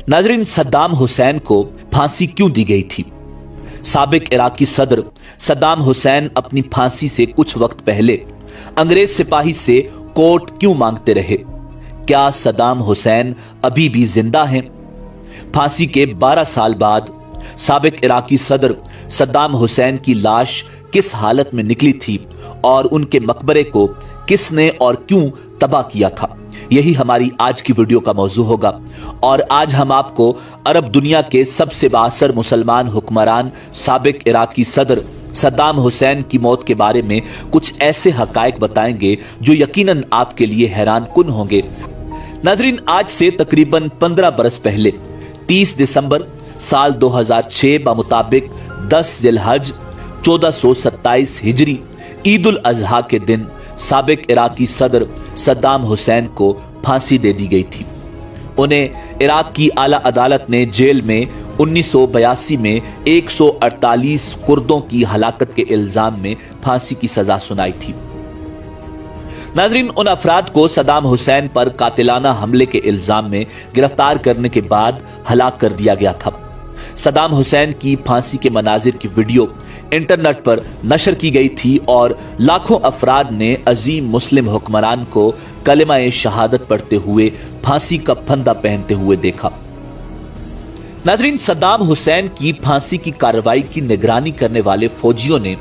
नाजरीन, सद्दाम हुसैन को फांसी क्यों दी गई थी? साबिक इराकी सदर सद्दाम हुसैन अपनी फांसी से कुछ वक्त पहले अंग्रेज सिपाही से कोर्ट क्यों मांगते रहे? क्या सद्दाम हुसैन अभी भी जिंदा हैं? फांसी के 12 साल बाद साबिक इराकी सदर सद्दाम हुसैन की लाश किस हालत में निकली थी और उनके मकबरे को किसने और क्यों तबाह किया था, यही हमारी आज की वीडियो का मौजू होगा। और आज हम आपको अरब दुनिया के सबसे बाअसर मुसलमान हुक्मरान साबिक इराकी सदर सद्दाम हुसैन की मौत के बारे में कुछ ऐसे हकायक बताएंगे जो यकीनन आपके लिए हैरान कुन होंगे। नाजरीन, आज से तकरीबन 15 बरस पहले 30 दिसंबर साल 2006 मुताबिक 10 जिलहज 1427 हिजरी ईद उल अजहा के दिन साबिक इराकी सदर सद्दाम हुसैन को फांसी दे दी गई थी। उन्हें इराक की आला अदालत ने जेल में 1982 में 148 कुर्दों की हलाकत के इल्जाम में फांसी की सजा सुनाई थी। नाजरीन, उन अफराद को सद्दाम हुसैन पर कातिलाना हमले के इल्जाम में गिरफ्तार करने के बाद हलाक कर दिया गया था। सद्दाम हुसैन की फांसी के मनाजिर की वीडियो इंटरनेट पर नशर की गई थी और लाखों अफराद ने अजीम मुस्लिम हुक्मरान को कलिमा-ए शहादत पढ़ते हुए फांसी का फंदा पहनते हुए देखा। नाजरीन, सद्दाम हुसैन की फांसी की कार्रवाई की निगरानी करने वाले फौजियों ने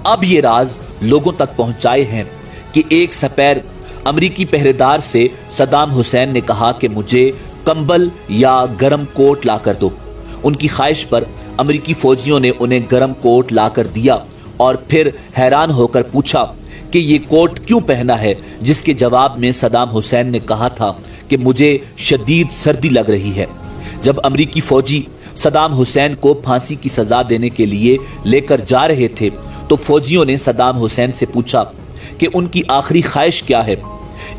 अब ये राज लोगों तक पहुंचाए हैं कि एक सपैर अमरीकी पहरेदार से सद्दाम हुसैन ने कहा कि मुझे कंबल या गरम कोट ला कर दो। उनकी ख्वाहिश पर अमरीकी फौजियों ने उन्हें गरम कोट लाकर दिया और फिर हैरान होकर पूछा कि ये कोट क्यों पहना है, जिसके जवाब में सद्दाम हुसैन ने कहा था कि मुझे शदीद सर्दी लग रही है। जब अमरीकी फौजी सद्दाम हुसैन को फांसी की सजा देने के लिए लेकर जा रहे थे तो फौजियों ने सद्दाम हुसैन से पूछा कि उनकी आखिरी ख्वाहिश क्या है।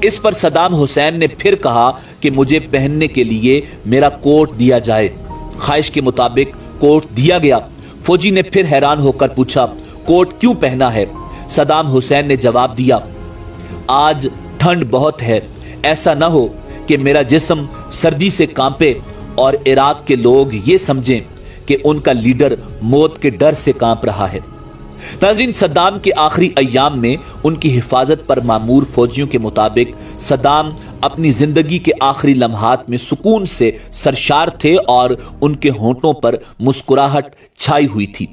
इस पर सद्दाम हुसैन ने फिर कहा कि मुझे पहनने के लिए मेरा कोट दिया जाए। ख्वाहिश के मुताबिक कोट दिया गया। फौजी ने फिर हैरान होकर पूछा, कोट क्यों पहना है? सद्दाम हुसैन ने जवाब दिया, आज ठंड बहुत है, ऐसा न हो कि मेरा जिस्म सर्दी से कांपे और इराक के लोग ये समझें कि उनका लीडर मौत के डर से कांप रहा है। नाज़रीन, सद्दाम के आखिरी अय्याम में उनकी हिफाजत पर मामूर फौजियों के मुताबिक सद्दाम अपनी जिंदगी के आखिरी लम्हात में सुकून से सरशार थे और उनके होंठों पर मुस्कुराहट छाई हुई थी।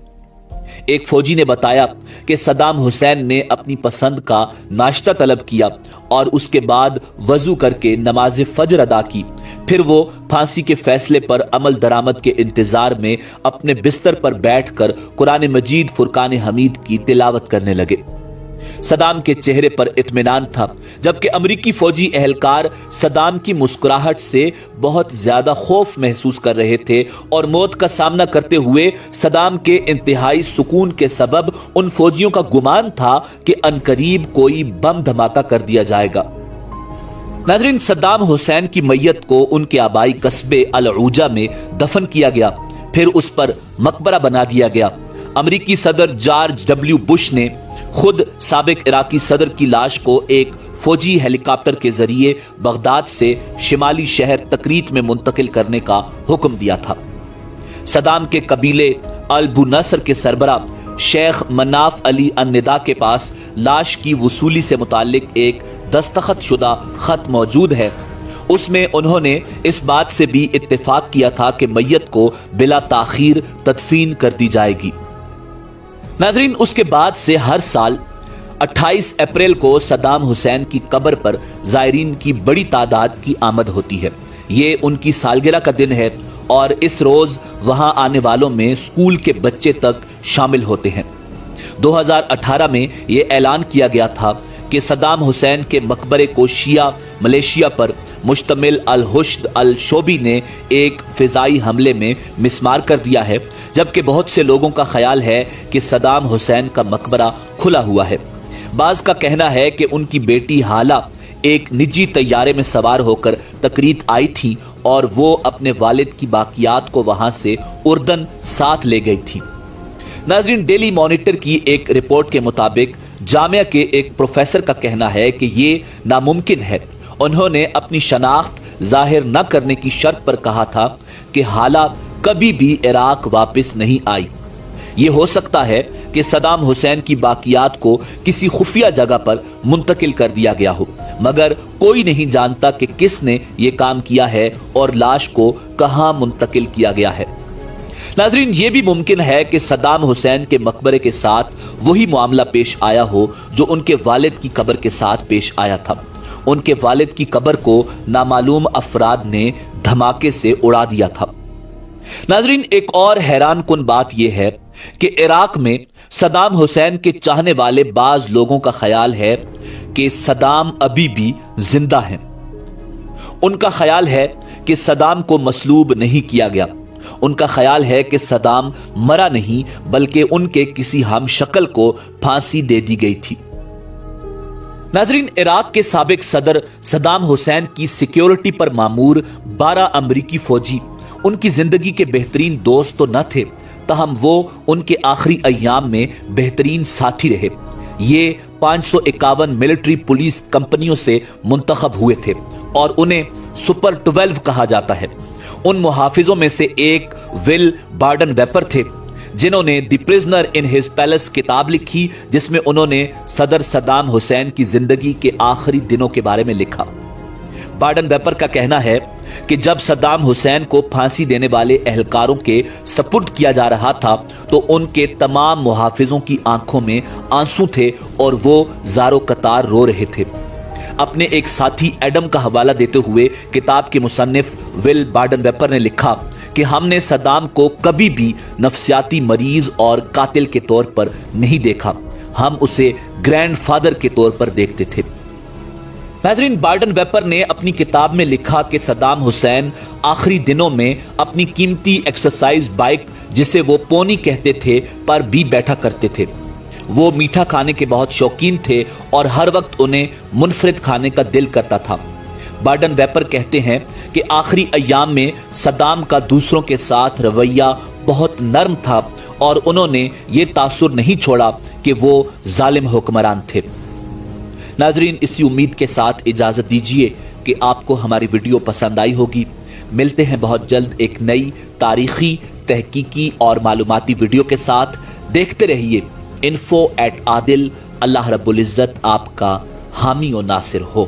एक फौजी ने बताया कि सद्दाम हुसैन ने अपनी पसंद का नाश्ता तलब किया और उसके बाद वजू करके नमाज फजर अदा की। फिर वो फांसी के फैसले पर अमल दरामद के इंतजार में अपने बिस्तर पर बैठकर कुरान मजीद फुरकान हमीद की तिलावत करने लगे। सद्दाम के चेहरे पर इत्मीनान था, जबकि अमरीकी फौजी एहलकार सद्दाम की मुस्कुराहट से बहुत ज्यादा खौफ महसूस कर रहे थे और मौत का सामना करते हुए सद्दाम के इंतहाई सुकून के सबब उन फौजियों का गुमान था कि अनकरीब कोई बम धमाका कर दिया जाएगा। नाजरीन, सद्दाम हुसैन की मैयत को उनके आबाई कस्बे अल-ऊजा में दफन किया गया, फिर उस पर मकबरा बना दिया गया। अमरीकी सदर जॉर्ज डब्ल्यू बुश ने खुद साबिक इराकी सदर की लाश को एक फौजी हेलीकॉप्टर के जरिए बगदाद से शिमाली शहर तकरीत में मुंतकिल करने का हुक्म दिया था। सद्दाम के कबीले अल-बुनसर के सरबरा शेख मनाफ अली अन्निदा के पास लाश की वसूली से मुतालिक एक दस्तखत शुदा खत मौजूद है। उसमें उन्होंने इस बात से भी इत्तेफाक किया था कि मैयत को बिला ताखीर तदफीन कर दी जाएगी। नाजरीन, उसके बाद से हर साल 28 अप्रैल को सद्दाम हुसैन की कब्र पर जायरीन की बड़ी तादाद की आमद होती है। ये उनकी सालगिरह का दिन है और इस रोज वहां आने वालों में स्कूल के बच्चे तक शामिल होते हैं। 2018 में यह ऐलान किया गया था कि सद्दाम हुसैन के मकबरे को शिया मलेशिया पर मुश्तमिल अल-हुश्द अल-शोबी ने एक फिजाई हमले में मिसमार कर दिया है, जबकि बहुत से लोगों का ख्याल है कि सद्दाम हुसैन का मकबरा खुला हुआ है। बाज का कहना है कि उनकी बेटी हाला एक निजी तैयारे में सवार होकर तकरीत आई थी और वो अपने वालिद की बाकियात को वहां से उर्दन साथ ले गई थी। नाजरीन, डेली मॉनिटर की एक रिपोर्ट के मुताबिक जामिया के एक प्रोफेसर का कहना है कि ये नामुमकिन है। उन्होंने अपनी शनाख्त जाहिर न करने की शर्त पर कहा था कि हाला कभी भी इराक वापस नहीं आई। यह हो सकता है कि सदाम हुसैन की बाकियात को किसी खुफिया जगह पर मुंतकिल कर दिया गया हो, मगर कोई नहीं जानता कि किसने ये काम किया है और लाश को कहां मुंतकिल किया गया है। नाजरीन, ये भी मुमकिन है कि सदाम हुसैन के मकबरे के साथ वही मामला पेश आया हो जो उनके वालिद की कब्र के साथ पेश आया था। उनके वालिद की कब्र को नामालूम अफराद ने धमाके से उड़ा दिया था। नाजरीन, एक और हैरान कुन बात यह है कि इराक में सदाम हुसैन के चाहने वाले बाज लोगों का ख्याल है कि सदाम अभी भी जिंदा हैं। उनका ख्याल है कि सदाम को मसलूब नहीं किया गया। उनका ख्याल है कि सदाम मरा नहीं बल्कि उनके किसी हमशक्ल को फांसी दे दी गई थी। नाजरीन, इराक के साबिक सदर सदाम हुसैन की सिक्योरिटी पर मामूर 12 अमरीकी फौजी उनकी जिंदगी के बेहतरीन दोस्त तो न थे, तहम वो उनके आखिरी अय्याम में बेहतरीन साथी रहे। ये 551 मिलिट्री पुलिस कंपनियों से मुंतखब हुए थे और उन्हें सुपर 12 कहा जाता है। उन मुहाफिजों में से एक विल बार्डन वेपर थे, जिन्होंने the prisoner in his palace किताब लिखी, जिसमें उन्होंने सदर सदाम हुसैन की जिंदगी के आखिरी दिनों के बारे में लिखा। बार्डन वेपर का कहना है कि जब सदाम हुसैन को फांसी देने वाले एहलकारों के सपुर्द किया जा रहा था तो उनके तमाम मुहाफिजों की आंखों में आंसू थे और वो ज़ारो कतार रो रहे थे। अपने एक साथी एडम का हवाला देते हुए किताब के मुसन्निफ विल बार्डन वेपर ने लिखा कि हमने सदाम को कभी भी नफ्सियाती मरीज और कातिल के तौर पर नहीं देखा, हम उसे ग्रैंडफादर के तौर पर देखते थे। नाज़रीन, बार्डन वेपर ने अपनी किताब में लिखा कि सदाम हुसैन आखिरी दिनों में अपनी कीमती एक्सरसाइज बाइक, जिसे वो पोनी कहते थे, पर भी बैठा करते थे। वो मीठा खाने के बहुत शौकीन थे और हर वक्त उन्हें मुनफरिद खाने का दिल करता था। बार्डन वेपर कहते हैं कि आखिरी अय्याम में सदाम का दूसरों के साथ रवैया बहुत नरम था और उन्होंने ये तासुर नहीं छोड़ा कि वो जालिम हुक्मरान थे। नाजरीन, इसी उम्मीद के साथ इजाजत दीजिए कि आपको हमारी वीडियो पसंद आई होगी। मिलते हैं बहुत जल्द एक नई तारीखी, तहकीकी और मालूमाती वीडियो के साथ। देखते रहिए info@adil। अल्लाह रब्बुल इज्जत आपका हामी और नासिर हो।